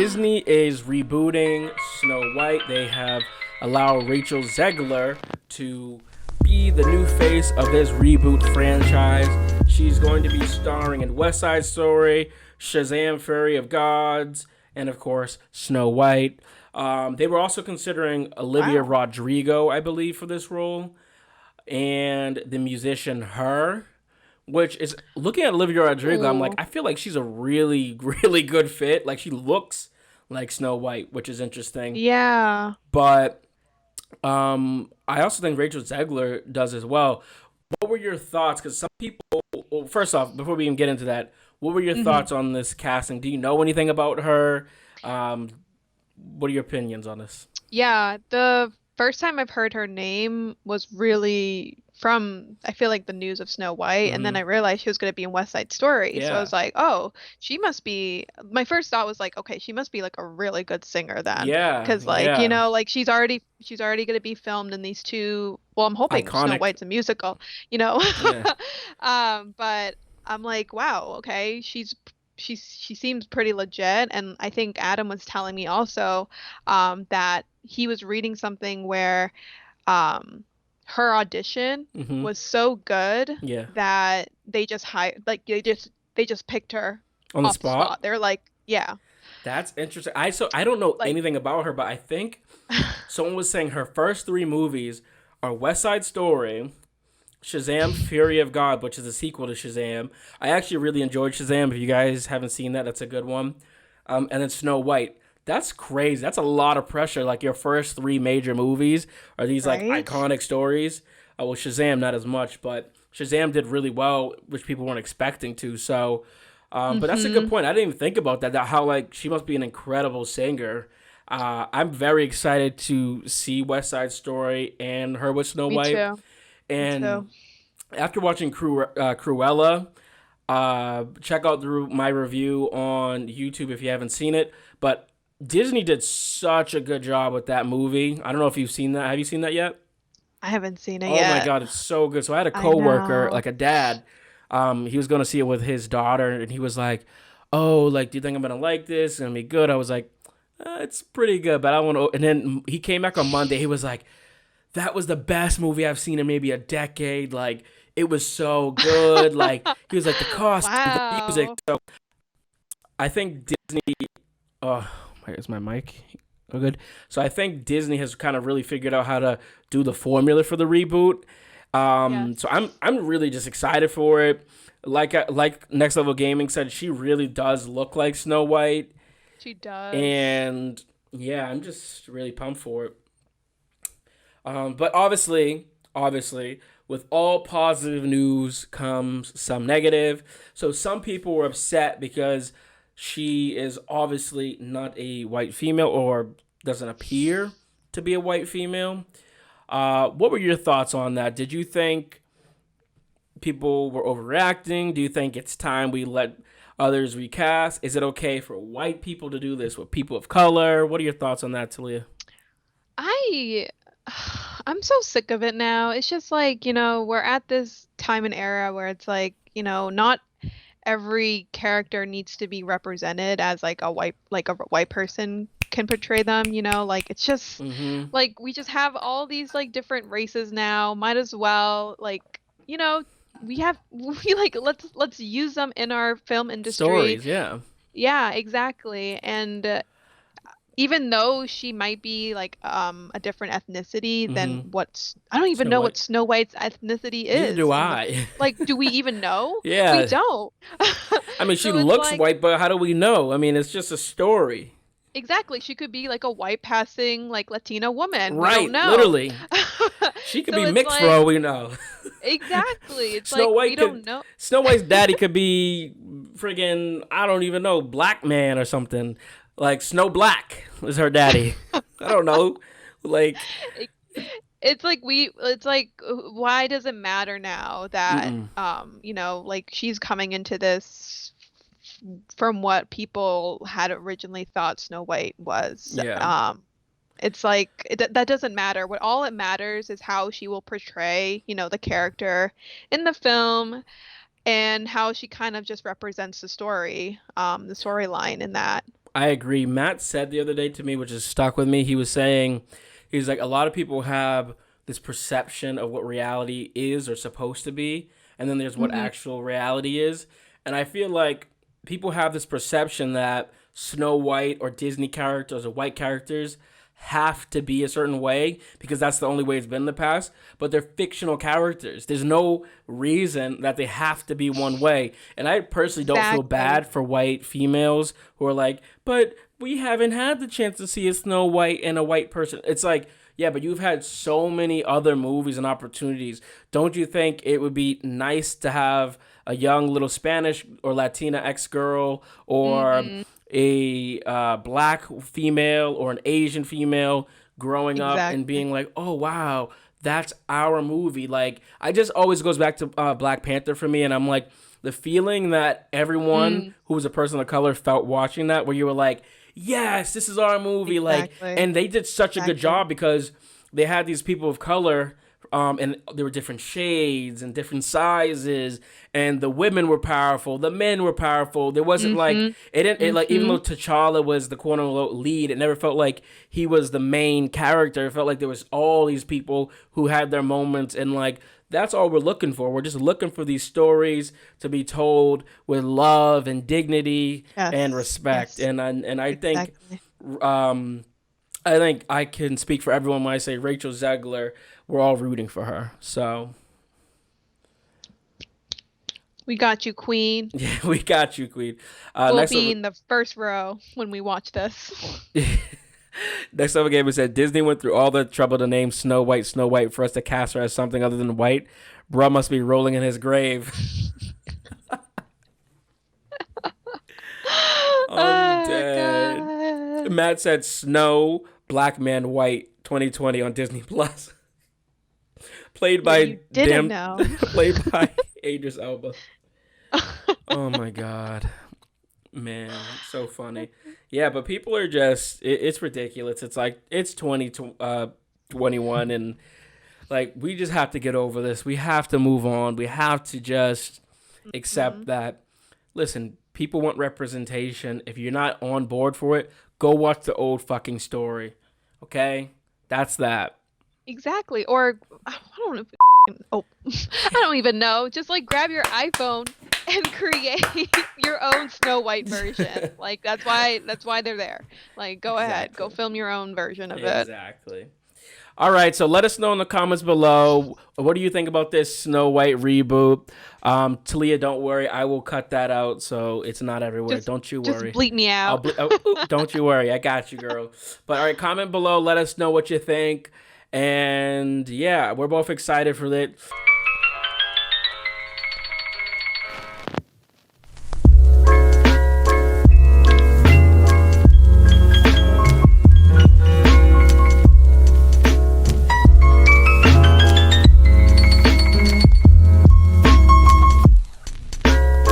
Disney is rebooting Snow White. They have allowed Rachel Zegler to be the new face of this reboot franchise. She's going to be starring in West Side Story, Shazam! Fury of Gods, and of course Snow White. They were also considering Olivia Wow. Rodrigo, I believe, for this role, and the musician Her. Which is looking at Olivia Rodrigo, I'm like, Ooh. I feel like she's a really, really good fit. Like she looks like Snow White, which is interesting. Yeah. But I also think Rachel Zegler does as well. What were your thoughts? Because some people, well, first off, before we even get into that, what were your hmm thoughts on this casting? Do you know anything about her? Um, what are your opinions on this? Yeah. The first time I've heard her name was really from, I feel like the news of Snow White. And then Mm-hmm. I realized she was going to be in West Side Story. So I Yeah, was like, oh, she must be. My first thought was like, okay, she must be like a really good singer then. yeah, Because like, yeah. like she's already going to be filmed in these two. Well, I'm hoping Snow Iconic. White's a musical, you know. Yeah, But I'm like, wow, okay, she seems pretty legit. And I think Adam was telling me also that he was reading something where um, her audition mm-hmm. was so good Yeah. that they just hired, like they just picked her On the off the spot. spot. They're like, yeah, That's interesting. I don't know like anything about her, but I think someone was saying her first three movies are West Side Story, Shazam! Fury of God, which is a sequel to Shazam. I actually really enjoyed Shazam. If you guys haven't seen that, that's a good one. And then Snow White. That's crazy. That's a lot of pressure. Like your first three major movies are these like right. iconic stories. Well, Shazam not as much, but Shazam did really well, which people weren't expecting to. So, but that's a good Mm-hmm. point. I didn't even think about that. That how like she must be an incredible singer. I'm very excited to see West Side Story and her with Snow Me White. too. Me And too. after watching Cruella, check out my review on YouTube if you haven't seen it. But Disney did such a good job with that movie. I don't know if you've seen that. Have you seen that yet? I haven't seen it Oh my yet. god, it's so good. So I had a I coworker, know. like a dad. He was going to see it with his daughter, and he was like, "Oh, like, do you think I'm gonna like this? It's gonna be good?" I was like, "It's pretty good, but I want to." And then he came back on Monday. He was like, "That was the best movie I've seen in maybe a decade. Like, it was so good. Like, he was like the costumes, the music." Wow. So I think Disney. Oh, is my mic? Oh, good. So I think Disney has kind of really figured out how to do the formula for the reboot. So Yes, I'm really just excited for it. Like Next Level Gaming said, she really does look like Snow White, she does. and yeah, I'm just really pumped for it. But obviously, with all positive news comes some negative. So some people were upset because she is obviously not a white female or doesn't appear to be a white female. What were your thoughts on that? Did you think people were overreacting? Do you think it's time we let others recast? Is it okay for white people to do this with people of color? What are your thoughts on that, Talia? I I'm so sick of it now. It's just like, we're at this time and era where it's like, not every character needs to be represented as like a white person can portray them, like it's just Mm-hmm. like we just have all these like different races now. Might as well like, you know, we have we like let's use them in our film industry. Stories, yeah. Yeah, exactly. And even though she might be like a different ethnicity than Mm-hmm. I don't even Snow know White. what Snow White's ethnicity Neither is do in the I. like do we even know? We Yeah. don't. I mean, she So it's looks like white, but how do we know? I mean, it's just a story. exactly, she could be like a white passing like Latina woman. We don't Right, know. literally. She could So be it's mixed for like all we know. exactly. It's Snow like we White don't could know. Snow White's daddy could be friggin' I don't even know, black man or something. Like Snow Black is her daddy. I don't know. Like It- it's like why does it matter now that mm-mm. like she's coming into this from what people had originally thought Snow White was. Yeah. It's like that doesn't matter. What all it matters is how she will portray, the character in the film and how she kind of just represents the storyline in that. I agree. Matt said the other day to me, which has stuck with me. He was saying, he's like, a lot of people have this perception of what reality is or supposed to be, and then there's what Hmm. actual reality is. And I feel like people have this perception that Snow White or Disney characters or white characters have to be a certain way because that's the only way it's been in the past. But they're fictional characters. There's no reason that they have to be one way. And I personally don't feel Exactly. bad for white females who are like, but we haven't had the chance to see a Snow White and a white person. It's like, yeah, but you've had so many other movies and opportunities. Don't you think it would be nice to have a young little Spanish or Latina ex girl or Hmm. a black female or an Asian female growing up and Exactly. being like, oh, wow, that's our movie. Like, I just always goes back to Black Panther for me. And I'm like, the feeling that everyone Mm, who was a person of color felt watching that, where you were like, yes, this is our movie. Like, exactly. and they did such a good Exactly. job because they had these people of color, and there were different shades and different sizes, and the women were powerful, the men were powerful. There wasn't like Hmm. it didn't it, like even Hmm. though T'Challa was the quote unquote lead, it never felt like he was the main character. It felt like there was all these people who had their moments, and like that's all we're looking for. We're just looking for these stories to be told with love and dignity and Yes. respect. Yes. And Exactly. um I think I can speak for everyone when I say Rachel Zegler. We're all rooting for her. So We got you, Queen. yeah, we got you, Queen. We'll Next be up, in the first row when we watch this. next up game, it said Disney went through all the trouble to name Snow White for us to cast her as something other than white. Bruh must be rolling in his grave. I'm Oh dead. God. Matt said Snow Black Man White 2020 on Disney Plus. Played What by you didn't damn know. played by Idris Elba. Oh my god. Man, so funny. Yeah, but people are just it's ridiculous. It's like it's 21 and like we just have to get over this. We have to move on. We have to just accept Mhm. that listen, people want representation. If you're not on board for it, go watch the old fucking story. Okay? That's that. Exactly. Or I don't know. Oh, I don't even know. Just like grab your iPhone and create your own Snow White version. Like that's why they're there. Like go ahead, go Exactly. film your own version of it. Exactly. All right, so let us know in the comments below. What do you think about this Snow White reboot? Talia, don't worry, I will cut that out so it's not everywhere. Just Don't you just worry. bleep me out. Don't you worry, I got you, girl. But all right, comment below. Let us know what you think, and yeah, we're both excited for it.